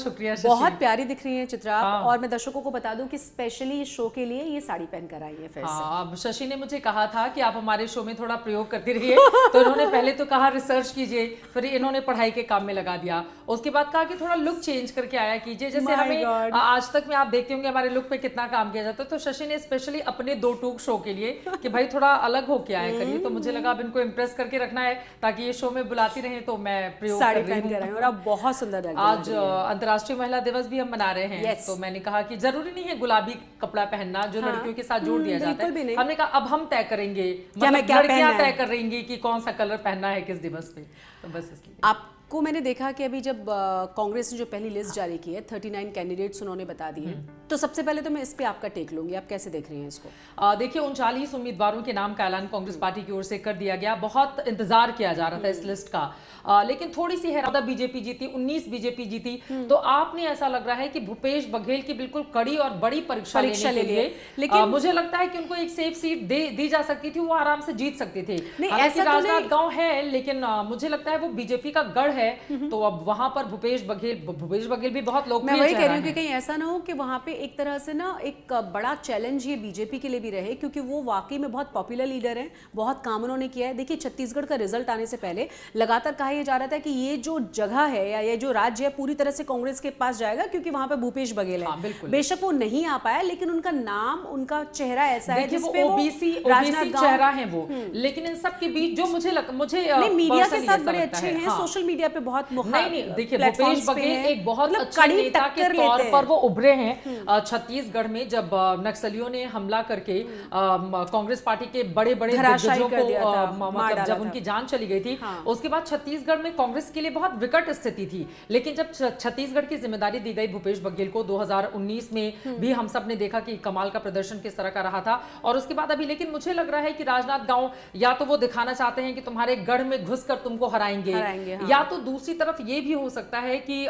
शुक्रिया शशि। बहुत प्यारी दिख रही है चित्रा आप। हाँ। और मैं दर्शकों को बता दूं कि स्पेशली इस शो के लिए ये साड़ी पहन कर आई है फिर से। हाँ, शशि ने मुझे कहा था कि आप हमारे शो में थोड़ा प्रयोग करते रहिए, तो इन्होंने पहले तो कहा रिसर्च कीजिए, फिर इन्होंने पढ़ाई के काम में लगा दिया, उसके बाद कहा कि थोड़ा लुक चेंज करके आया कीजिए। जैसे हमें आज तक में आप देखते होंगे हमारे लुक पे कितना काम किया जाता है, तो शशि ने स्पेशली अपने 2 टूक शो के लिए कि भाई थोड़ा अलग होके आया करिए, तो मुझे लगा अब इनको इम्प्रेस करके रखना है ताकि ये शो में बुलाती रहे, तो मैं प्रयोग साड़ी कर रही पहन कर हूँ। आए और आप बहुत सुंदर लग आज अंतर्राष्ट्रीय महिला दिवस भी हम मना रहे हैं, तो मैंने कहा कि जरूरी नहीं है गुलाबी कपड़ा पहनना जो लड़कियों के साथ जोड़ दिया जाता है। हमने कहा अब हम तय करेंगे, मतलब लड़कियां तय कर रही कि कौन सा कलर पहनना है किस दिवस पे, तो बस इसलिए। आपको मैंने देखा कि अभी जब कांग्रेस ने जो पहली लिस्ट जारी की है 39 कैंडिडेट्स उन्होंने बता दिए, तो सबसे पहले तो मैं इस पे आपका टेक लूंगी, आप कैसे देख रही हैं इसको? देखिए 39 उम्मीदवारों के नाम का ऐलान कांग्रेस पार्टी की ओर से कर दिया गया। बहुत इंतजार किया जा रहा था इस लिस्ट का, लेकिन थोड़ी सी है, बीजेपी जीती, 19 बीजेपी जीती, तो आपने ऐसा लग रहा है कि भूपेश बघेल की बिल्कुल कड़ी और बड़ी परीक्षा लेने के लिए, लेकिन मुझे लगता है कि उनको एक सेफ सीट दी जा सकती थी, वो आराम से जीत सकते थे। ऐसा राजनांदगांव है, लेकिन मुझे लगता है वो बीजेपी का गढ़ है, तो अब वहां पर भूपेश बघेल भी बहुत लोकप्रिय। मैं वही कह रही हूँ कि कहीं ऐसा ना हो कि वहां पे एक तरह से ना एक बड़ा चैलेंज ये बीजेपी के लिए भी रहे, क्योंकि वो वाकई में बहुत पॉपुलर लीडर हैं, बहुत काम उन्होंने किया है। देखिए छत्तीसगढ़ का रिजल्ट आने से पहले लगातार कहा यह जा रहा था कि ये जो जगह है या ये जो राज्य है पूरी तरह से कांग्रेस के पास जाएगा, क्योंकि वहां पे भूपेश बघेल है। बेशक वो नहीं आ पाया, लेकिन उनका नाम, उनका चेहरा ऐसा है जिसपे ओबीसी चेहरा है वो, लेकिन इन सब के बीच जो मुझे मीडिया के साथ बड़े अच्छे हैं, सोशल मीडिया पे बहुत नहीं देखिए भूपेश बघेल एक बहुत अच्छे नेता के तौर पर वो उभरे हैं। छत्तीसगढ़ में जब नक्सलियों ने हमला करके कांग्रेस पार्टी के बड़े दिग्गजों को मतलब जब उनकी जान चली गई थी, उसके बाद छत्तीसगढ़ में कांग्रेस के लिए बहुत विकट स्थिति थी। लेकिन जब छत्तीसगढ़ की जिम्मेदारी दी गई भूपेश बघेल को 2019 में भी हम सब ने देखा कि कमाल का प्रदर्शन किस तरह का रहा था, और उसके बाद अभी लेकिन मुझे लग रहा है कि राजनांदगांव या तो वो दिखाना चाहते हैं कि तुम्हारे गढ़ में घुसकर तुमको हराएंगे, या तो दूसरी तरफ ये भी हो सकता है कि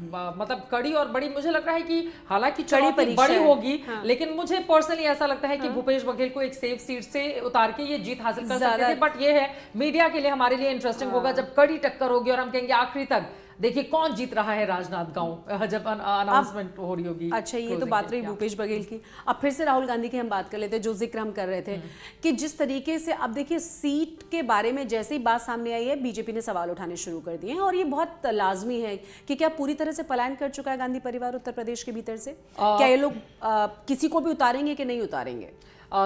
मतलब कड़ी और बड़ी, मुझे लग रहा है कि हालांकि चुनौती बड़ी होगी, लेकिन मुझे पर्सनली ऐसा लगता है कि भूपेश बघेल को एक सेफ सीट से उतार के ये जीत हासिल कर सकते थे। बट ये है मीडिया के लिए हमारे लिए इंटरेस्टिंग होगा जब कड़ी टक्कर होगी और हम कहेंगे आखिरी तक देखिए कौन जीत रहा है राजनांदगांव, जब अनाउंसमेंट हो रही होगी। अच्छा, ये तो बात रही भूपेश बघेल की। अब फिर से राहुल गांधी की हम बात कर लेते हैं, जो जिक्र हम कर रहे थे कि जिस तरीके से अब देखिए सीट के बारे में जैसे ही बात सामने आई है बीजेपी ने सवाल उठाने शुरू कर दिए हैं, और ये बहुत लाजमी है कि क्या पूरी तरह से पलायन कर चुका है गांधी परिवार उत्तर प्रदेश के भीतर से? क्या ये लोग किसी को भी उतारेंगे कि नहीं उतारेंगे?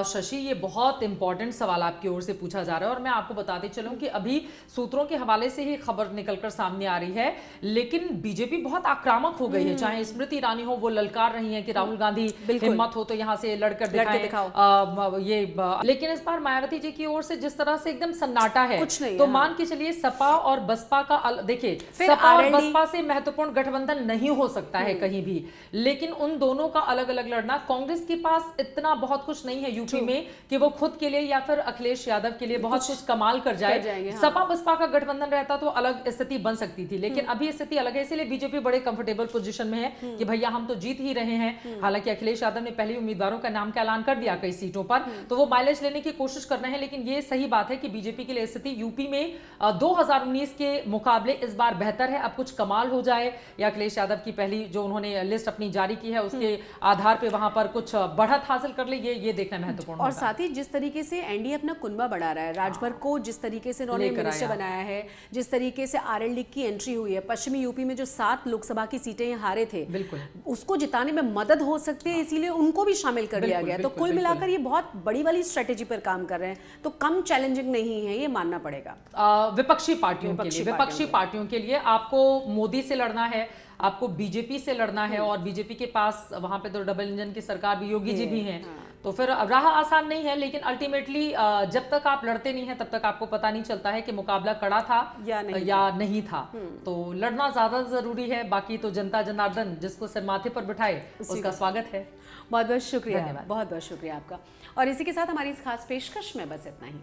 शशि, ये बहुत इंपॉर्टेंट सवाल आपकी ओर से पूछा जा रहा है, और मैं आपको बताते चलूं कि अभी सूत्रों के हवाले से ही खबर निकलकर सामने आ रही है, लेकिन बीजेपी बहुत आक्रामक हो गई है। चाहे स्मृति ईरानी हो, वो ललकार रही है कि राहुल गांधी हिम्मत हो तो यहां से लड़कर दिखाओ ये, लेकिन इस बार मायावती जी की ओर से जिस तरह से एकदम सन्नाटा है, तो मान के चलिए सपा और बसपा का, देखिए सपा और बसपा से महत्वपूर्ण गठबंधन नहीं हो सकता है कहीं भी, लेकिन उन दोनों का अलग अलग लड़ना, कांग्रेस के पास इतना बहुत कुछ नहीं है यूपी में कि वो खुद के लिए या फिर अखिलेश यादव के लिए बहुत कुछ कमाल कर जाए। सपा बसपा का गठबंधन रहता तो अलग स्थिति बन सकती थी, लेकिन अभी स्थिति अलग है, इसलिए बीजेपी बड़े कंफर्टेबल पोजीशन में है कि भैया हम तो जीत ही रहे हैं। हालांकि अखिलेश यादव ने पहले उम्मीदवारों का नाम का ऐलान कर दिया कई सीटों पर, तो वो माइलेज लेने की कोशिश कर रहे हैं, लेकिन ये सही बात है कि बीजेपी के लिए स्थिति यूपी में 2019 के मुकाबले इस बार बेहतर है। अब कुछ कमाल हो जाए या अखिलेश यादव की पहली जो उन्होंने लिस्ट अपनी जारी की है उसके आधार पर वहां पर कुछ बढ़त हासिल कर ले, ये देखना महत्वपूर्ण। और साथ ही जिस तरीके से एनडीए अपना कुनबा बढ़ा रहा है, राजभर को जिस तरीके से उन्होंने मिनिस्टर बनाया है, जिस तरीके से आरएलडी की एंट्री हुई है, पश्चिमी यूपी में जो 7 लोकसभा की सीटें हारे थे, बिल्कुल उसको जिताने में मदद हो सकती है, इसीलिए उनको भी शामिल कर लिया गया। तो कुल मिलाकर ये बहुत बड़ी वाली स्ट्रेटेजी पर काम कर रहे हैं, तो कम चैलेंजिंग नहीं है, ये मानना पड़ेगा। विपक्षी पार्टियों के लिए आपको मोदी से लड़ना है, आपको बीजेपी से लड़ना है, और बीजेपी के पास वहां पे तो डबल इंजन की सरकार भी, योगी जी भी हैं, तो फिर राह आसान नहीं है, लेकिन अल्टीमेटली जब तक आप लड़ते नहीं हैं तब तक आपको पता नहीं चलता है कि मुकाबला कड़ा था या नहीं था। तो लड़ना ज्यादा जरूरी है, बाकी तो जनता जनार्दन जिसको सिर माथे पर बिठाए उसका स्वागत है। बहुत बहुत शुक्रिया, बहुत बहुत शुक्रिया आपका। और इसी के साथ हमारी इस खास पेशकश में बस इतना ही।